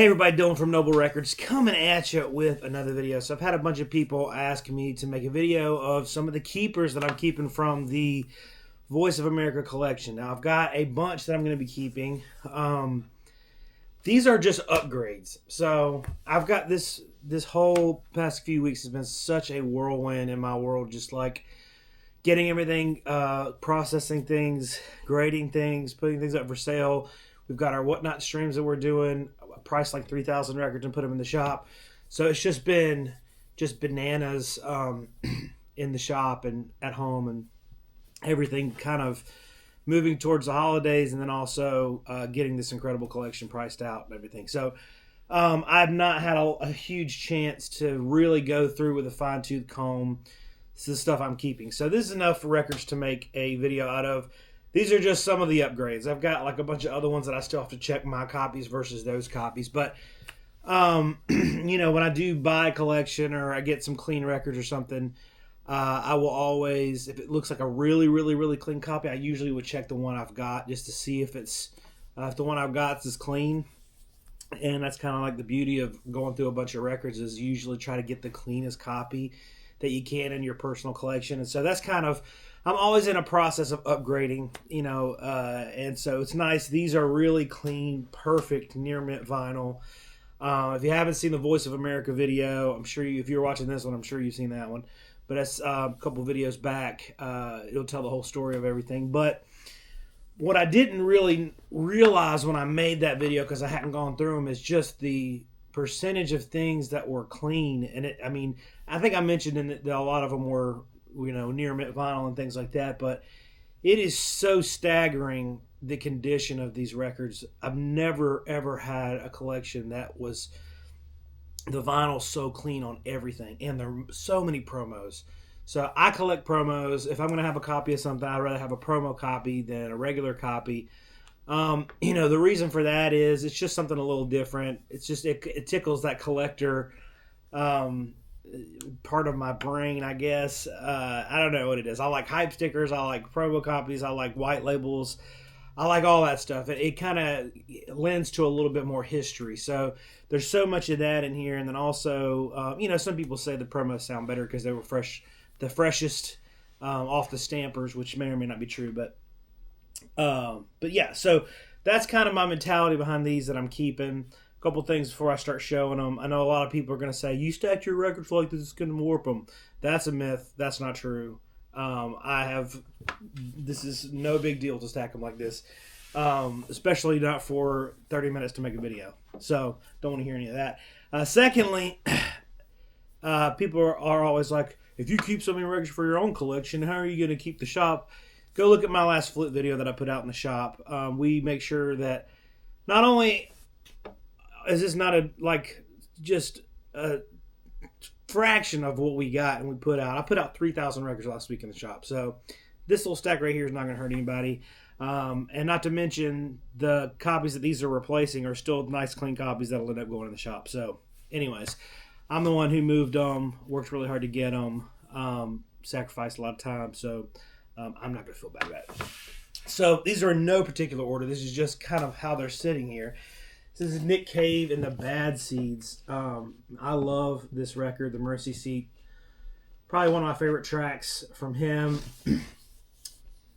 Hey everybody, Dylan from Noble Records coming at you with another video. So I've had a bunch of people ask me to make a video of some of the keepers that I'm keeping from the Voice of America collection. Now I've got a bunch that I'm going to be keeping. These are just upgrades. So I've got this whole past few weeks has been such a whirlwind in my world, just like getting everything, processing things, grading things, putting things up for sale. We've got our whatnot streams that we're doing, priced like 3,000 records and put them in the shop. So it's just been bananas in the shop and at home, and everything kind of moving towards the holidays, and then also getting this incredible collection priced out and everything. So I've not had a huge chance to really go through with a fine-tooth comb. This is the stuff I'm keeping. So this is enough records to make a video out of. These are just some of the upgrades. I've got like a bunch of other ones that I still have to check my copies versus those copies. But, you know, when I do buy a collection or I get some clean records or something, I will always, if it looks like a really, really, really clean copy, I usually would check the one I've got just to see if it's, if the one I've got is clean. And that's kind of like the beauty of going through a bunch of records, is usually try to get the cleanest copy that you can in your personal collection. And so that's kind of, I'm always in a process of upgrading, you know, and so it's nice. These are really clean, perfect, near mint vinyl. If you haven't seen the Voice of America video, I'm sure if you're watching this one, I'm sure you've seen that one. But that's a couple videos back. It'll tell the whole story of everything. But what I didn't really realize when I made that video, because I hadn't gone through them, is just the percentage of things that were clean. And I mean, I think I mentioned that a lot of them were, you know, near mint vinyl and things like that, but it is so staggering the condition of these records. I've never ever had a collection that was the vinyl so clean on everything, and there are so many promos. So I collect promos. If I'm going to have a copy of something, I'd rather have a promo copy than a regular copy. You know, the reason for that is it's just something a little different. It's just it tickles that collector part of my brain, I guess. I don't know what it is. I like hype stickers. I like promo copies. I like white labels. I like all that stuff. It kind of lends to a little bit more history. So there's so much of that in here. And then also, you know, some people say the promos sound better because they were the freshest off the stampers, which may or may not be true. But yeah, so that's kind of my mentality behind these that I'm keeping. Couple things before I start showing them. I know a lot of people are going to say, you stack your records like this, it's going to warp them. That's a myth. That's not true. This is no big deal to stack them like this, especially not for 30 minutes to make a video. So don't want to hear any of that. Secondly, people are always like, if you keep so many records for your own collection, how are you going to keep the shop? Go look at my last flip video that I put out in the shop. We make sure that not only is this not just a fraction of what we got and we put out. I put out 3,000 records last week in the shop. So this little stack right here is not going to hurt anybody. And not to mention the copies that these are replacing are still nice, clean copies that'll end up going in the shop. So anyways, I'm the one who moved them, worked really hard to get them, sacrificed a lot of time. So I'm not going to feel bad about it. So these are in no particular order. This is just kind of how they're sitting here. This is Nick Cave and the Bad Seeds. I love this record, The Mercy Seat. Probably one of my favorite tracks from him.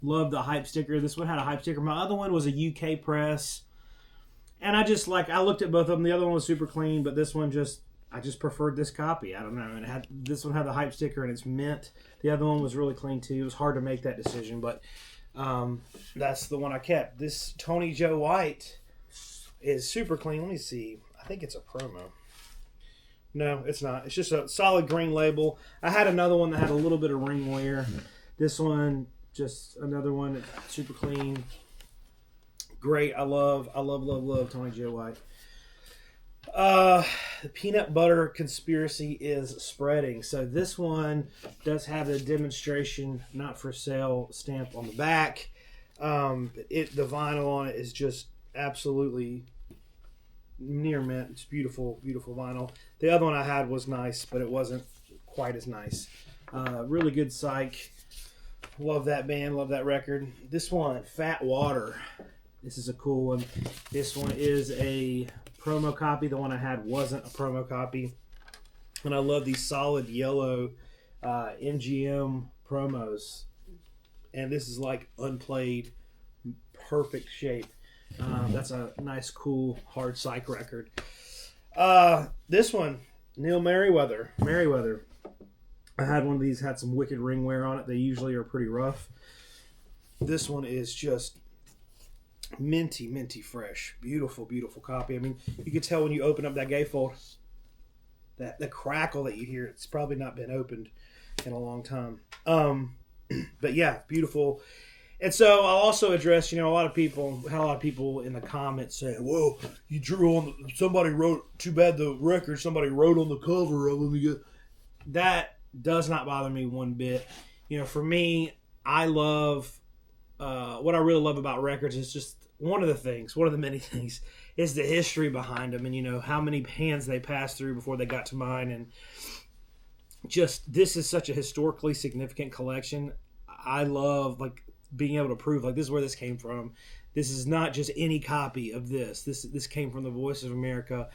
Love the hype sticker. This one had a hype sticker. My other one was a UK press. And I looked at both of them. The other one was super clean, but this one I just preferred this copy. I don't know. And this one had the hype sticker and it's mint. The other one was really clean too. It was hard to make that decision, but that's the one I kept. This Tony Joe White is super clean. Let me see. I think it's a promo. No, it's not. It's just a solid green label. I had another one that had a little bit of ring wear. This one, just another one, super clean. Great. I love Tony Joe White. The peanut butter conspiracy is spreading. So this one does have a demonstration not for sale stamp on the back. The vinyl on it is just absolutely near mint. It's beautiful, beautiful vinyl. The other one I had was nice, but it wasn't quite as nice. Really good Psych. Love that band, love that record. This one, Fat Water. This is a cool one. This one is a promo copy. The one I had wasn't a promo copy. And I love these solid yellow MGM promos. And this is like unplayed, perfect shape. That's a nice, cool, hard Psych record. This one, Neil Merriweather. I had one of these, had some wicked ring wear on it. They usually are pretty rough. This one is just minty fresh. Beautiful copy. I mean, you can tell when you open up that gatefold, that the crackle that you hear, it's probably not been opened in a long time. But yeah, beautiful. And so I'll also address, a lot of people in the comments saying, well, you drew on, somebody wrote, too bad the record, somebody wrote on the cover of them. That does not bother me one bit. For me, I love, what I really love about records is just one of the many things is the history behind them, and how many hands they passed through before they got to mine. And just, this is such a historically significant collection. I love being able to prove this is where this came from. This is not just any copy of this. This came from the Voice of America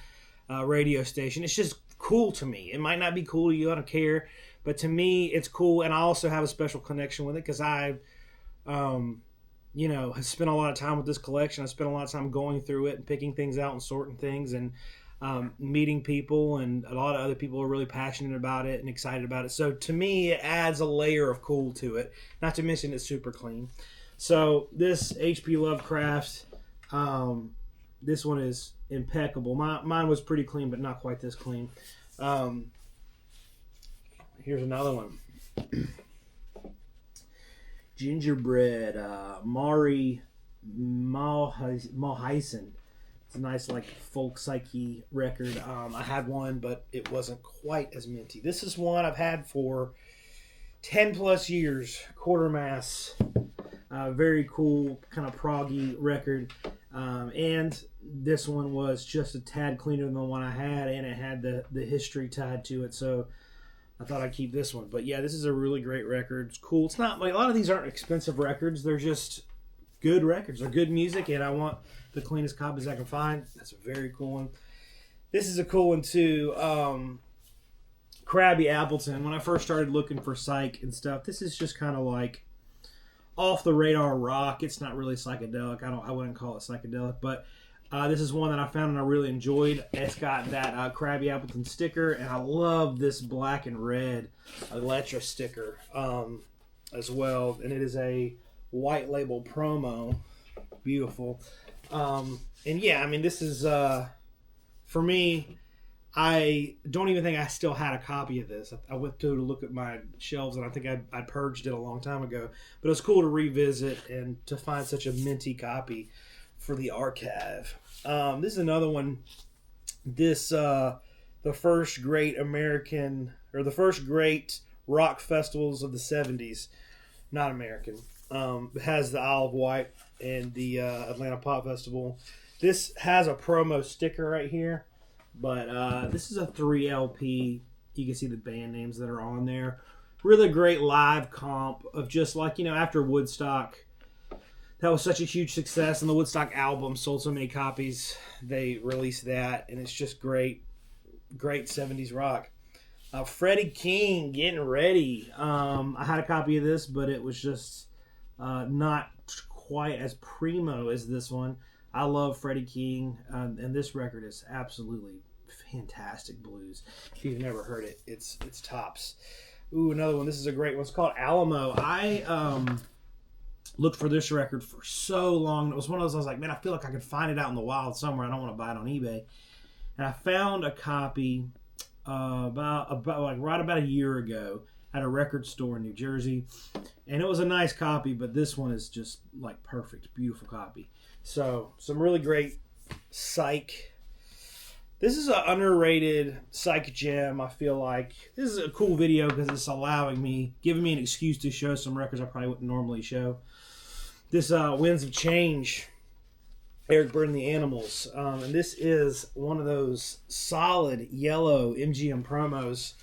radio station. It's just cool to me. It might not be cool to you, I don't care, but to me it's cool. And I also have a special connection with it because I have spent a lot of time with this collection. I spent a lot of time going through it and picking things out and sorting things and meeting people, and a lot of other people are really passionate about it and excited about it. So to me, it adds a layer of cool to it, not to mention it's super clean. So this H.P. Lovecraft, this one is impeccable. Mine was pretty clean, but not quite this clean. Here's another one. Gingerbread, Mari Malheisen. It's a nice folk psyche record. I had one, but it wasn't quite as minty. This is one I've had for 10 plus years. Quartermass, very cool, kind of proggy record. And this one was just a tad cleaner than the one I had, and it had the history tied to it. So I thought I'd keep this one. But yeah, this is a really great record. It's cool. It's not a lot of these aren't expensive records. They're just good records. They're good music, and I want the cleanest copies I can find. That's a very cool one. This is a cool one too. Krabby Appleton. When I first started looking for Psych and stuff, this is just kind of off the radar rock. It's not really psychedelic. I wouldn't call it psychedelic, but this is one that I found and I really enjoyed. It's got that Krabby Appleton sticker, and I love this black and red Electra sticker as well. And it is a white label promo. Beautiful. And yeah, I mean, this is for me, I don't even think I still had a copy of this. I went to look at my shelves, and I think I purged it a long time ago. But it was cool to revisit and to find such a minty copy for the archive. This is another one. This the first great the first great rock festivals of the 70s, not American. It has the Isle of Wight and the Atlanta Pop Festival. This has a promo sticker right here, but this is a 3 LP. You can see the band names that are on there. Really great live comp of just after Woodstock, that was such a huge success, and the Woodstock album sold so many copies. They released that, and it's just great 70s rock. Freddie King, Getting Ready. I had a copy of this, but it was just not quite as primo as this one. I love Freddie King, and this record is absolutely fantastic blues. If you've never heard it, it's tops. Ooh, another one. This is a great one. It's called Alamo. I looked for this record for so long. It was one of those, I was like, man, I feel like I could find it out in the wild somewhere. I don't want to buy it on eBay. And I found a copy about right about a year ago at a record store in New Jersey, and it was a nice copy, but this one is just perfect, beautiful copy. So some really great Psych. This is an underrated Psych gem. I feel like this is a cool video because it's giving me an excuse to show some records I probably wouldn't normally show. This Winds of Change, Eric Burdon, The Animals, and this is one of those solid yellow MGM promos.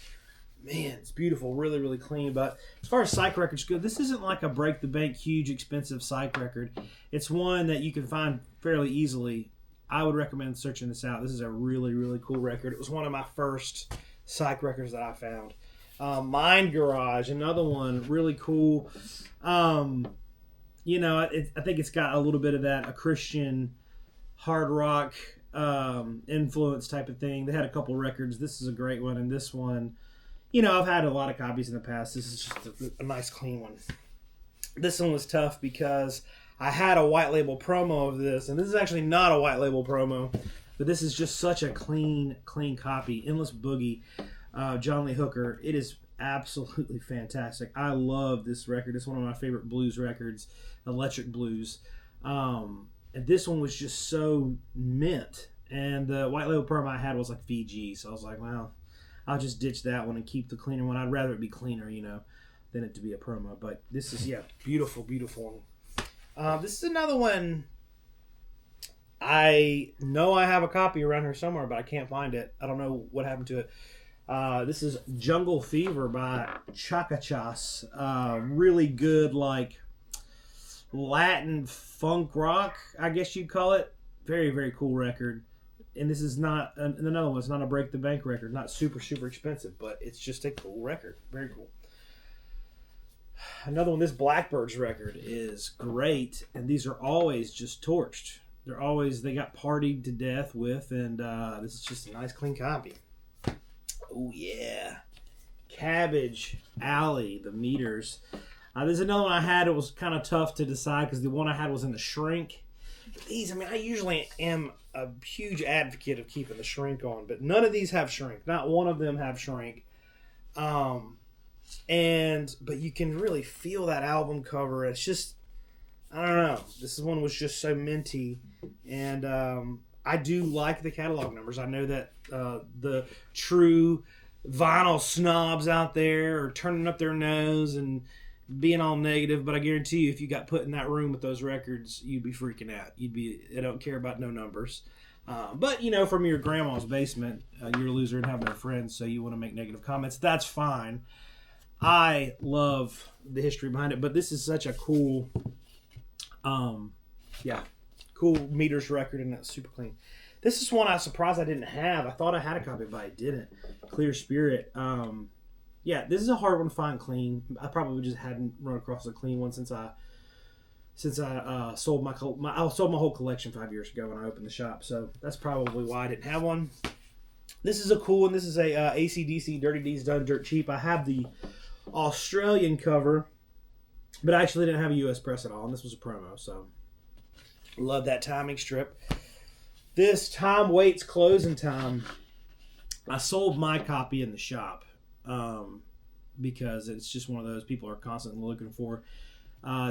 Man, it's beautiful, really, really clean. But as far as Psych records go, this isn't like a break the bank, huge, expensive Psych record. It's one that you can find fairly easily I would recommend searching this out. This is a really, really cool record. It was one of my first Psych records that I found. Mind Garage, another one, really cool. You know, I think it's got a little bit of that, a Christian hard rock influence type of thing. They had a couple records. This is a great one, and this one, you know, I've had a lot of copies in the past. This is just a nice, clean one. This one was tough because I had a white label promo of this, and this is actually not a white label promo, but this is just such a clean copy. Endless Boogie, John Lee Hooker. It is absolutely fantastic. I love this record. It's one of my favorite blues records, electric blues. And this one was just so mint. And the white label promo I had was like VG, so I was like, well, I'll just ditch that one and keep the cleaner one. I'd rather it be cleaner, you know, than it to be a promo. But this is, yeah, beautiful, beautiful one. This is another one. I know I have a copy around here somewhere, but I can't find it. I don't know what happened to it. This is Jungle Fever by Chacachas. Really good, like, Latin funk rock, I guess you'd call it. Very, very cool record. And this is not, another one, it's not a break the bank record. Not super, super expensive, but it's just a cool record. Very cool. Another one, this Blackbirds record is great, and these are always just torched. They got partied to death with, and this is just a nice, clean copy. Oh, yeah. Cabbage Alley, the Meters. There's another one I had. It was kind of tough to decide because the one I had was in the shrink. These, I mean, I usually am a huge advocate of keeping the shrink on, but none of these have shrink. Not one of them have shrink. But you can really feel that album cover. It's just, I don't know. This one was just so minty, and I do like the catalog numbers. I know that the true vinyl snobs out there are turning up their nose and being all negative, but I guarantee you, if you got put in that room with those records, you'd be freaking out. I don't care about no numbers. But, you know, from your grandma's basement, you're a loser and have no friends, so you want to make negative comments. That's fine. I love the history behind it, but this is such a cool, cool Meters record, and that's super clean. This is one I was surprised I didn't have. I thought I had a copy, but I didn't. Clear Spirit. Yeah, this is a hard one to find clean. I probably just hadn't run across a clean one since I sold my whole collection 5 years ago when I opened the shop. So that's probably why I didn't have one. This is a cool one. This is a AC/DC Dirty Deeds Done Dirt Cheap. I have the Australian cover, but I actually didn't have a US press at all, and this was a promo. So love that timing strip. This Tom Waits Closing Time. I sold my copy in the shop. Because it's just one of those people are constantly looking for.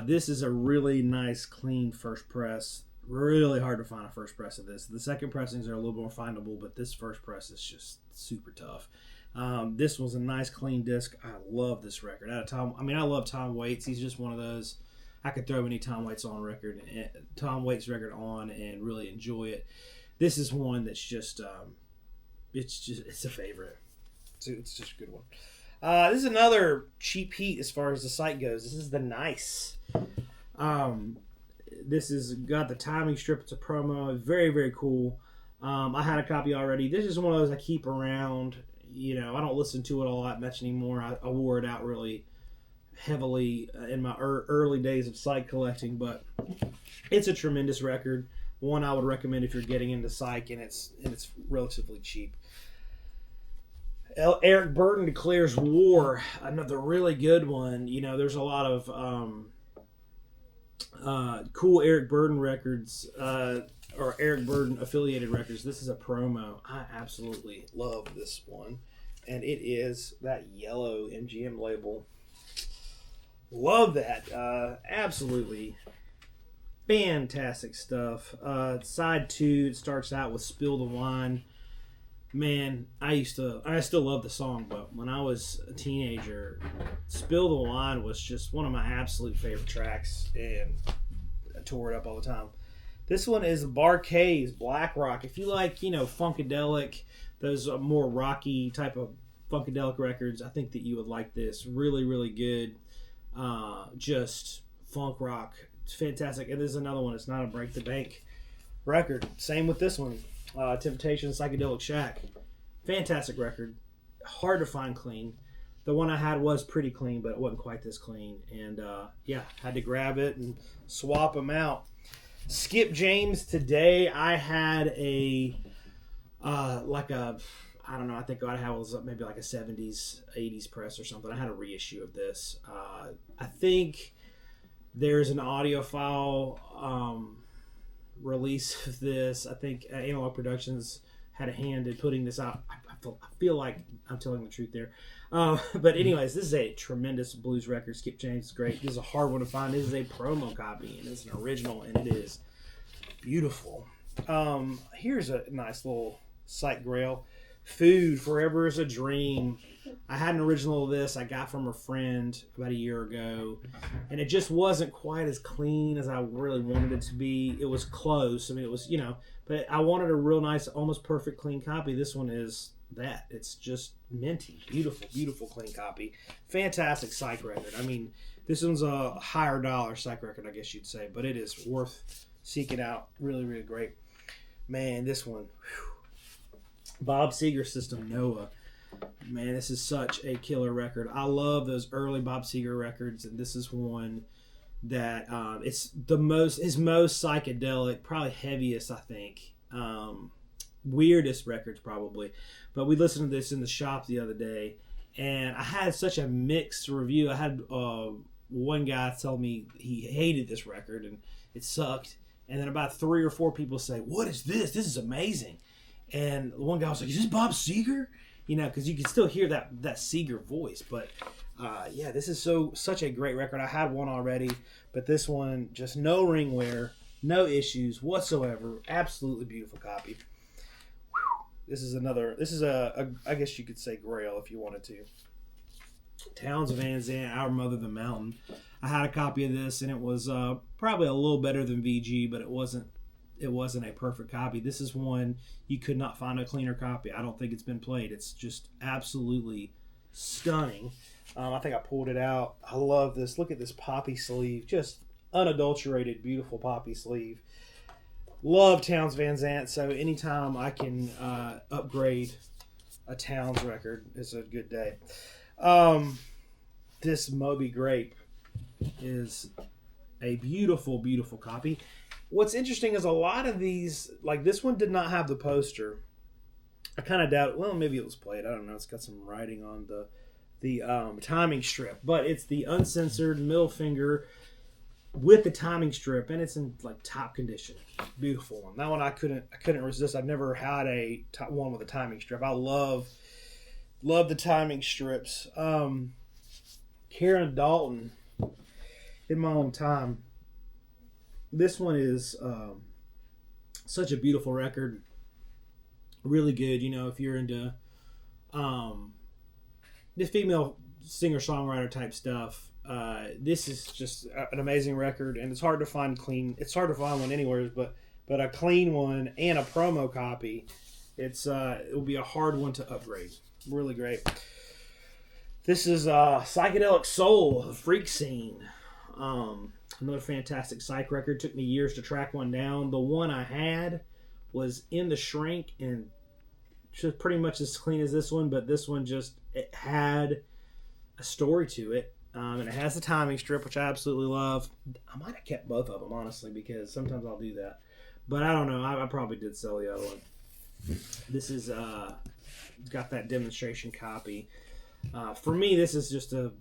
This is a really nice, clean first press. Really hard to find a first press of this. The second pressings are a little more findable, but this first press is just super tough. This was a nice, clean disc. I love this record. I love Tom Waits. He's just one of those. I could throw any Tom Waits record on and really enjoy it. This is one that's just, it's a favorite. It's just a good one. This is another cheap heat as far as the site goes. This is the Nice. This has got the timing strip. It's a promo. Very, very cool. I had a copy already. This is one of those I keep around. You know, I don't listen to it all that much anymore. I wore it out really heavily in my early days of Psych collecting, but it's a tremendous record. One I would recommend if you're getting into Psych, and it's relatively cheap. Eric Burden Declares War, another really good one. You know, there's a lot of cool Eric Burden records, or Eric Burden affiliated records. This is a promo. I absolutely love this one, and it is that yellow MGM label. Love that. Absolutely fantastic stuff. Side 2, it starts out with Spill the Wine. Man, I still love the song, but when I was a teenager, Spill the Wine was just one of my absolute favorite tracks, and I tore it up all the time. This one is Bar-Kays Black Rock. If you like, you know, funkadelic, those more rocky type of funkadelic records, I think that you would like this. Really, really good. Just funk rock. It's fantastic. And there's another one. It's not a break the bank record. Same with this one, Temptation Psychedelic Shack. Fantastic record. Hard to find clean. The one I had was pretty clean, but it wasn't quite this clean. And yeah, had to grab it and swap them out. Skip James today. I had a I don't know. I think what I had was maybe like a 70s, 80s press or something. I had a reissue of this. I think there's an audiophile release of this. I think Analog Productions had a hand in putting this out. I feel like I'm telling the truth there. But anyways, this is a tremendous blues record. Skip James is great. This is a hard one to find. This is a promo copy, and it's an original, and it is beautiful. Here's a nice little Psych Grail. Food, Forever is a Dream. I had an original of this I got from a friend about a year ago, and it just wasn't quite as clean as I really wanted it to be. It was close. I mean, it was, but I wanted a real nice, almost perfect clean copy. This one is that. It's just minty. Beautiful, beautiful clean copy. Fantastic Psych record. I mean, this one's a higher dollar Psych record, I guess you'd say, but it is worth seeking out. Really, really great. Man, this one, whew. Bob Seger System Noah. Man, this is such a killer record. I love those early Bob Seger records, and this is one that it's his most psychedelic, probably heaviest, I think. Weirdest records probably. But we listened to this in the shop the other day, and I had such a mixed review. I had one guy tell me he hated this record and it sucked, and then about 3 or 4 people say, "What is this? This is amazing." And one guy was like, "Is this Bob Seger?" Because you can still hear that Seger voice. But yeah, this is such a great record. I had one already, but this one, just no ring wear, no issues whatsoever. Absolutely beautiful copy. This is a I guess you could say Grail if you wanted to. Townes Van Zandt, Our Mother the Mountain. I had a copy of this, and it was probably a little better than VG, but it wasn't a perfect copy. This is one you could not find a cleaner copy. I don't think it's been played. It's just absolutely stunning. I think I pulled it out. I love this. Look at this poppy sleeve. Just unadulterated, beautiful poppy sleeve. Love Townes Van Zandt, so anytime I can upgrade a Townes record is a good day. This Moby Grape is a beautiful, beautiful copy. What's interesting is a lot of these, like this one did not have the poster. I kind of doubt, well, maybe it was played. I don't know. It's got some writing on the timing strip, but it's the uncensored middle finger with the timing strip, and it's in like top condition. Beautiful one. That one I couldn't resist. I've never had a one with a timing strip. I love the timing strips. Karen Dalton, In My Own Time. This one is such a beautiful record. Really good, if you're into this female singer-songwriter type stuff. This is just an amazing record, and it's hard to find clean. It's hard to find one anywhere, but a clean one and a promo copy. It will be a hard one to upgrade. Really great. This is Psychedelic Soul, The Freak Scene. Another fantastic Psych record. Took me years to track one down. The one I had was in the shrink and just pretty much as clean as this one, but this one it had a story to it. And it has the timing strip, which I absolutely love. I might have kept both of them, honestly, because sometimes I'll do that. But I don't know. I probably did sell the other one. This is got that demonstration copy. For me, this is just a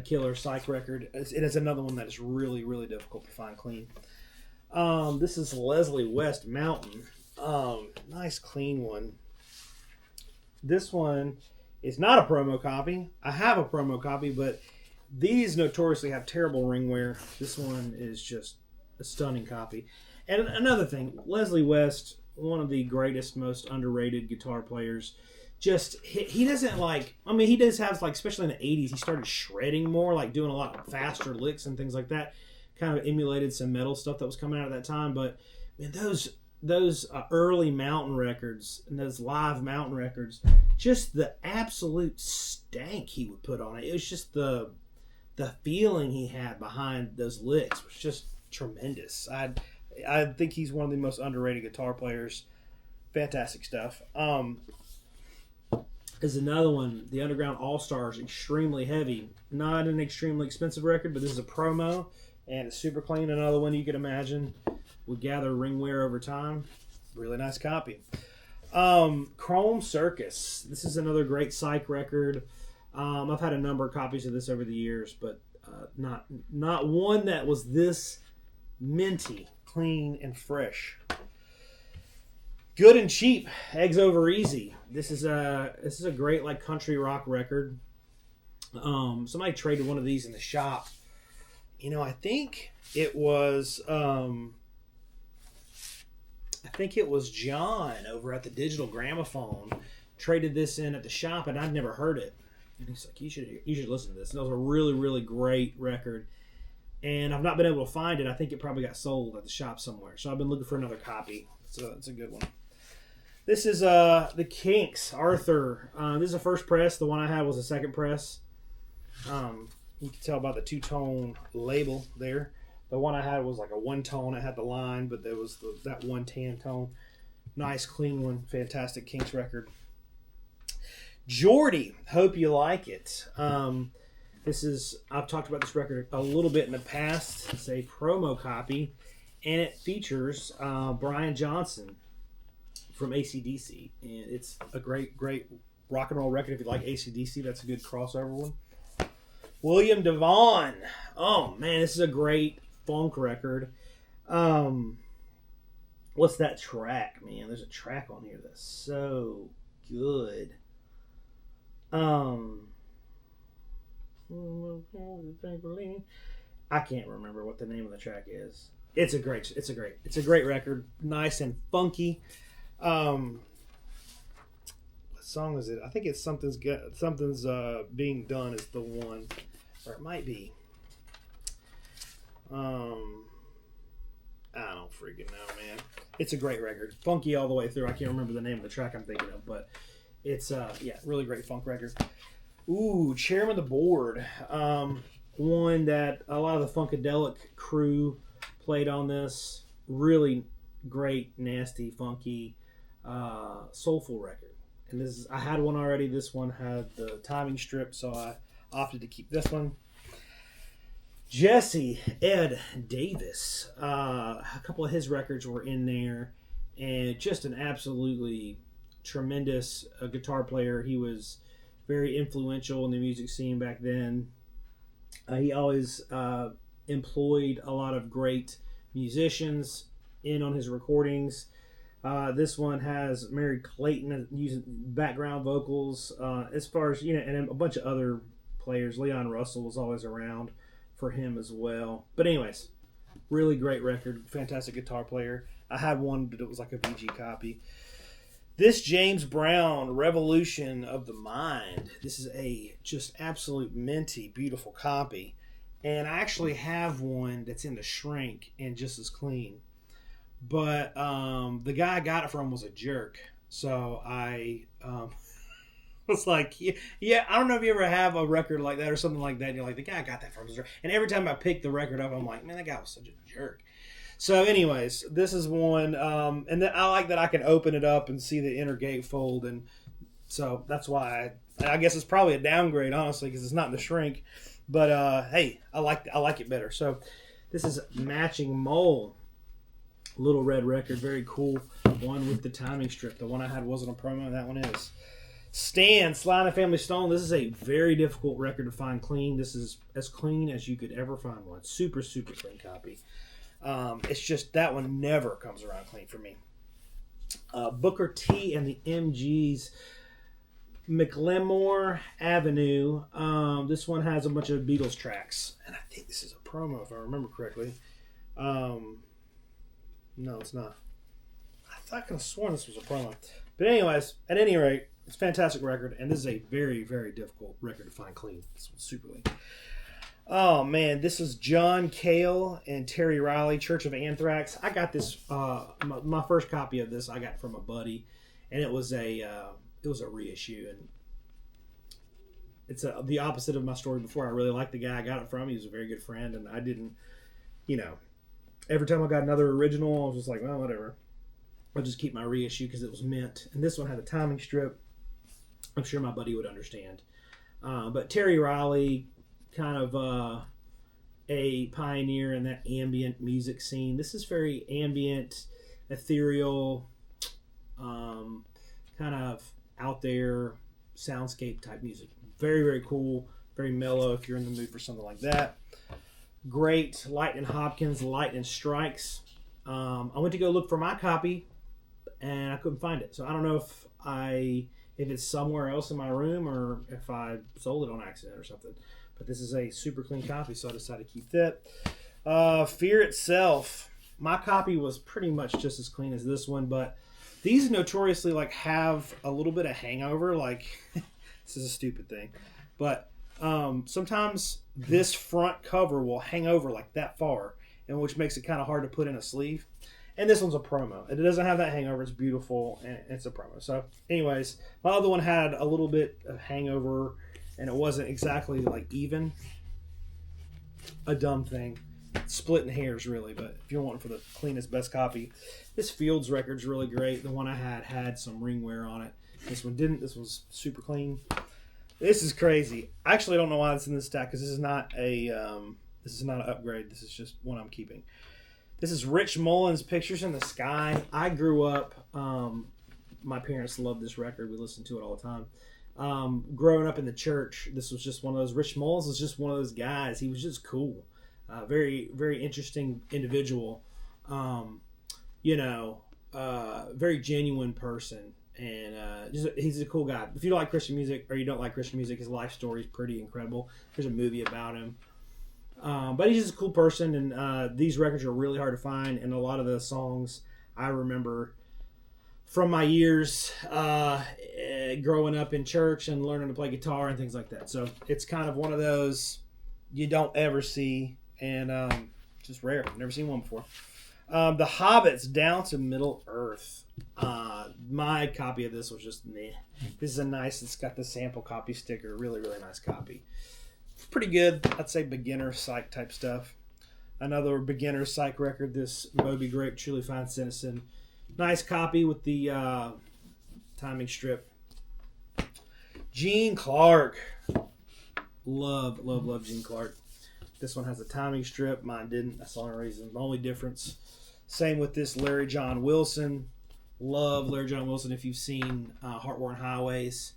killer Psych record. It is another one that is really, really difficult to find clean. This is Leslie West Mountain. Nice clean one. This one is not a promo copy. I have a promo copy, but these notoriously have terrible ring wear. This one is just a stunning copy. And another thing, Leslie West, one of the greatest, most underrated guitar players. Just, he doesn't he does have, especially in the 80s, he started shredding more, doing a lot faster licks and things like that. Kind of emulated some metal stuff that was coming out at that time. But, man, those early Mountain records and those live Mountain records, just the absolute stank he would put on it. It was just the feeling he had behind those licks was just tremendous. I think he's one of the most underrated guitar players. Fantastic stuff. Is another one, the Underground All-Stars, extremely heavy. Not an extremely expensive record, but this is a promo, and it's super clean. Another one you could imagine would gather ring wear over time. Really nice copy. Chrome Circus. This is another great Psych record. I've had a number of copies of this over the years, but not one that was this minty, clean, and fresh. Good and Cheap, Eggs Over Easy. This is a great like country rock record. Somebody traded one of these in the shop. I think it was John over at the Digital Gramophone traded this in at the shop, and I'd never heard it. And he's like, you should listen to this. And it was a really, really great record. And I've not been able to find it. I think it probably got sold at the shop somewhere. So I've been looking for another copy. So it's a good one. This is the Kinks, Arthur. This is a first press. The one I had was a second press. You can tell by the two-tone label there. The one I had was like a one-tone. It had the line, but there was that one tan tone. Nice, clean one. Fantastic Kinks record. Geordie, hope you like it. I've talked about this record a little bit in the past. It's a promo copy, and it features Brian Johnson from AC/DC. And it's a great, great rock and roll record. If you like AC/DC, that's a good crossover one. William Devon. Oh, man, this is a great funk record. What's that track, man? There's a track on here that's so good. I can't remember what the name of the track is. It's a great record. Nice and funky. What song is it? I think it's Something's Being Done is the one, or it might be. I don't freaking know, man. It's a great record. Funky all the way through. I can't remember the name of the track I'm thinking of, but it's really great funk record. Ooh, Chairman of the Board. One that a lot of the Funkadelic crew played on this. Really great, nasty, funky, soulful record. And I had one already. This one had the timing strip, so I opted to keep this one. Jesse Ed Davis. A couple of his records were in there, and just an absolutely tremendous guitar player. He was very influential in the music scene back then. He always employed a lot of great musicians in on his recordings. This one has Mary Clayton using background vocals, as far as, and a bunch of other players. Leon Russell was always around for him as well. But anyways, really great record. Fantastic guitar player. I had one, but it was like a VG copy. This James Brown, Revolution of the Mind. This is a just absolute minty, beautiful copy. And I actually have one that's in the shrink and just as clean. But the guy I got it from was a jerk. So I was like, yeah, I don't know if you ever have a record like that or something like that. And you're like, the guy I got that from was a jerk. And every time I pick the record up, I'm like, man, that guy was such a jerk. So anyways, this is one, and then I like that I can open it up and see the inner gatefold, and so that's why I guess it's probably a downgrade, honestly, because it's not in the shrink. But hey, I like it better. So this is Matching Mole, Little Red record, very cool one with the timing strip. The one I had wasn't a promo, that one is. Stan, Sly and the Family Stone. This is a very difficult record to find clean. This is as clean as you could ever find one. Super, super clean copy. It's just that one never comes around clean for me. Booker T and the MGs, McLemore Avenue. This one has a bunch of Beatles tracks, and I think this is a promo if I remember correctly. No, it's not. I could have sworn this was a promo. But anyways, at any rate, it's a fantastic record, and this is a very, very difficult record to find clean. This one's super clean. Oh, man, this is John Cale and Terry Riley, Church of Anthrax. I got this, my first copy of this I got from a buddy, and it was a reissue, and it's the opposite of my story before. I really liked the guy I got it from. He was a very good friend, and I didn't, every time I got another original, I was just like, well, whatever. I'll just keep my reissue because it was mint. And this one had a timing strip. I'm sure my buddy would understand. But Terry Riley, kind of a pioneer in that ambient music scene. This is very ambient, ethereal, kind of out there soundscape type music. Very, very cool. Very mellow if you're in the mood for something like that. Great Lightning Hopkins, Lightning Strikes. I went to go look for my copy and I couldn't find it. So I don't know if it's somewhere else in my room or if I sold it on accident or something. But this is a super clean copy, so I decided to keep that. Fear Itself. My copy was pretty much just as clean as this one, but these notoriously like have a little bit of hangover. Like, this is a stupid thing, but sometimes this front cover will hang over like that far, and which makes it kind of hard to put in a sleeve. And this one's a promo. It doesn't have that hangover. It's beautiful, and it's a promo. So, anyways, my other one had a little bit of hangover, and it wasn't exactly like even. A dumb thing. Splitting hairs, really, but if you're wanting for the cleanest, best copy, this Fields record's really great. The one I had some ring wear on it. This one didn't. This was super clean. This is crazy. I actually don't know why it's in this stack because this is not an upgrade. This is just one I'm keeping. This is Rich Mullins' Pictures in the Sky. I grew up. My parents loved this record. We listened to it all the time. Growing up in the church, this was just one of those. Rich Mullins was just one of those guys. He was just cool. Very, very interesting individual. Very genuine person. And he's a cool guy. If you don't like Christian music or you don't like Christian music, his life story is pretty incredible. There's a movie about him. But he's just a cool person. And these records are really hard to find. And a lot of the songs I remember from my years growing up in church and learning to play guitar and things like that. So it's kind of one of those you don't ever see. And just rare. I've never seen one before. The Hobbits Down to Middle Earth. My copy of this was just meh. This is it's got the sample copy sticker. Really, really nice copy. It's pretty good. I'd say beginner Psych type stuff. Another beginner Psych record. This Moby Grape, Truly Fine Citizen. Nice copy with the timing strip. Gene Clark. Love Gene Clark. This one has a timing strip. Mine didn't. That's the only reason. The only difference. Same with this Larry John Wilson. Love Larry John Wilson. If you've seen Heartworn Highways,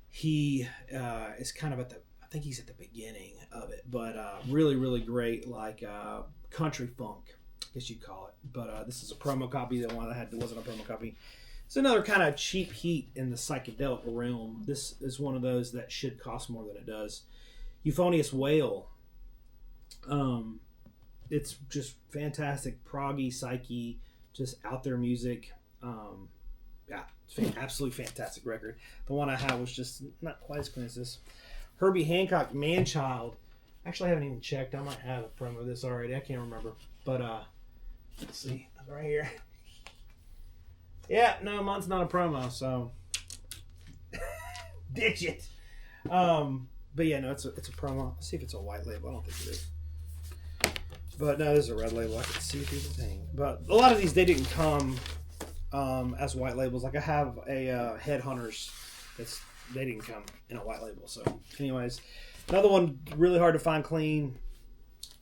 he is kind of I think he's at the beginning of it. But really, really great, like country funk, I guess you'd call it. But this is a promo copy. The one I had wasn't a promo copy. It's another kind of cheap heat in the psychedelic realm. This is one of those that should cost more than it does. Euphonious Whale. It's just fantastic, proggy, psyche, just out there music. Absolutely fantastic record. The one I had was just not quite as clean as this. Herbie Hancock, Manchild. Actually, I haven't even checked. I might have a promo of this already. I can't remember. But let's see, right here. Yeah, no, mine's not a promo, so ditch it. But yeah, no, it's a promo. Let's see if it's a white label. I don't think it is. But no, this is a red label. I can see through the thing. But a lot of these, they didn't come as white labels. Like I have a Headhunters. They didn't come in a white label. So anyways, another one really hard to find clean.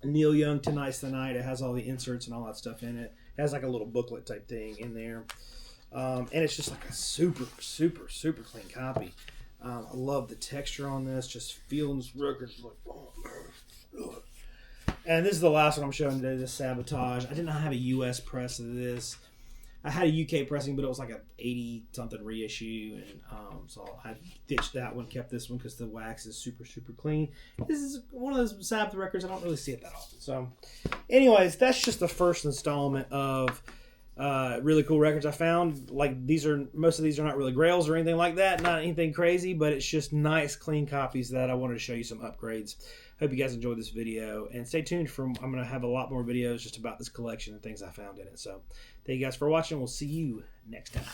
Neil Young, Tonight's the Night. It has all the inserts and all that stuff in it. It has like a little booklet type thing in there. And it's just like a super, super, super clean copy. I love the texture on this. Just feeling this record. Like, oh, man. And this is the last one I'm showing today, this Sabotage. I did not have a U.S. press of this. I had a U.K. pressing, but it was like a 80-something reissue. And so I ditched that one, kept this one because the wax is super, super clean. This is one of those Sabbath records. I don't really see it that often. So anyways, that's just the first installment of really cool records I found. Like most of these are not really Grails or anything like that. Not anything crazy, but it's just nice, clean copies that I wanted to show you some upgrades. Hope you guys enjoyed this video, and stay tuned I'm going to have a lot more videos just about this collection and things I found in it. So thank you guys for watching. We'll see you next time.